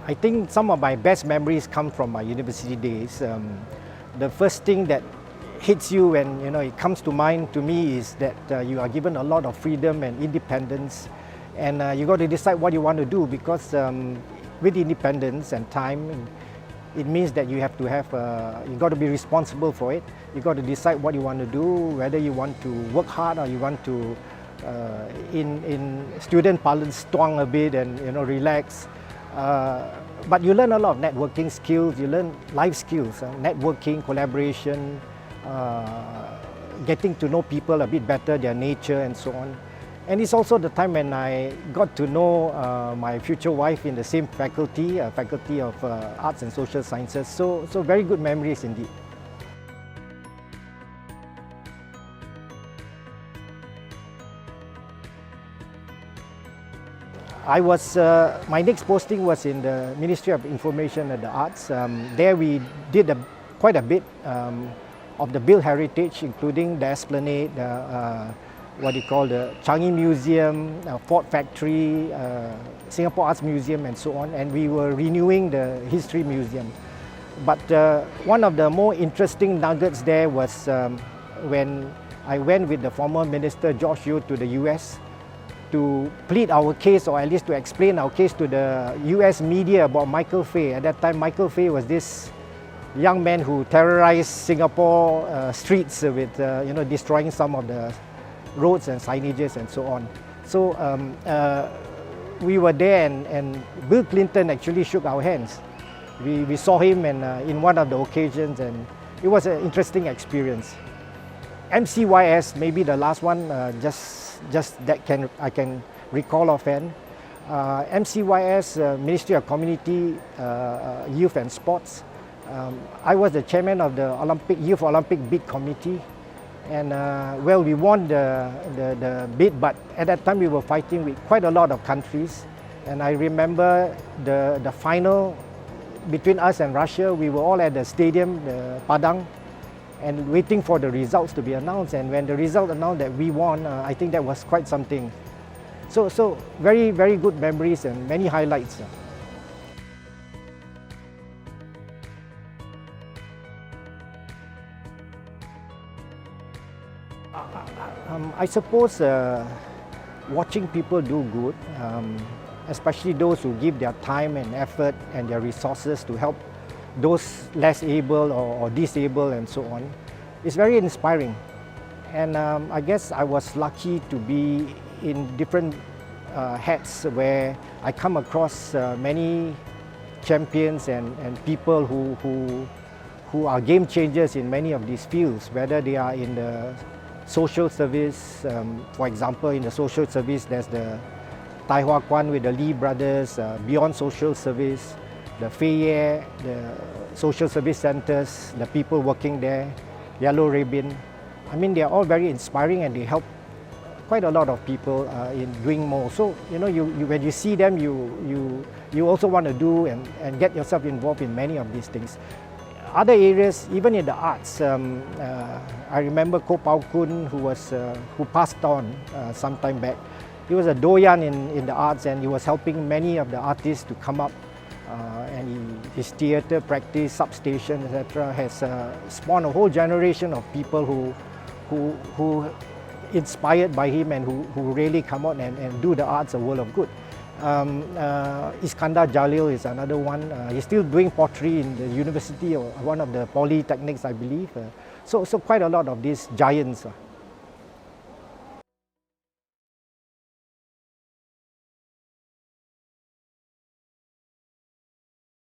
I think some of my best memories come from my university days. The first thing that hits you when it comes to mind to me is that you are given a lot of freedom and independence, and you got to decide what you want to do, because with independence and time, it means that you have to have you got to be responsible for it. You got to decide what you want to do, whether you want to work hard or you want to in student parlance twang a bit and relax. But you learn a lot of networking skills, you learn life skills, networking, collaboration, getting to know people a bit better, their nature and so on. And it's also the time when I got to know my future wife in the same faculty, Faculty of Arts and Social Sciences. So very good memories indeed. My next posting was in the Ministry of Information and the Arts. There we did quite a bit of the built heritage, including the Esplanade, the Changi Museum, Ford Factory, Singapore Arts Museum and so on, and we were renewing the History Museum. But one of the more interesting nuggets there was when I went with the former Minister George Yeo to the US to plead our case, or at least to explain our case to the US media about Michael Fay. At that time, Michael Fay was this young man who terrorized Singapore streets with destroying some of the roads and signages and so on. So we were there, and Bill Clinton actually shook our hands. We saw him in one of the occasions, and it was an interesting experience. MCYS, maybe the last one, just that I can recall offhand. MCYS, Ministry of Community, Youth and Sports. I was the chairman of the Youth Olympic Bid Committee, and well, we won the bid, but at that time we were fighting with quite a lot of countries. And I remember the final between us and Russia. We were all at the stadium, the Padang, and waiting for the results to be announced. And when the result announced that we won, I think that was quite something. So very, very good memories and many highlights. I suppose watching people do good, especially those who give their time and effort and their resources to help those less able or disabled and so on, is very inspiring. And I guess I was lucky to be in different hats where I come across many champions and people who are game changers in many of these fields, whether they are in the social service. For example, in the social service, there's the Tai Hwa Kwan with the Lee brothers, Beyond Social Service, the Fei, the social service centers, the people working there, Yellow Ribbon. I mean, they're all very inspiring, and they help quite a lot of people in doing more. So, when you see them, you also want to do and get yourself involved in many of these things. Other areas, even in the arts, I remember Ko Pao Kun, who passed on some time back. He was a doyan in the arts, and he was helping many of the artists to come up. And his theatre practice, Substation, etc., has spawned a whole generation of people who inspired by him and who really come out and do the arts a world of good. Iskandar Jalil is another one. He's still doing pottery in the university, or one of the polytechnics, I believe. So quite a lot of these giants.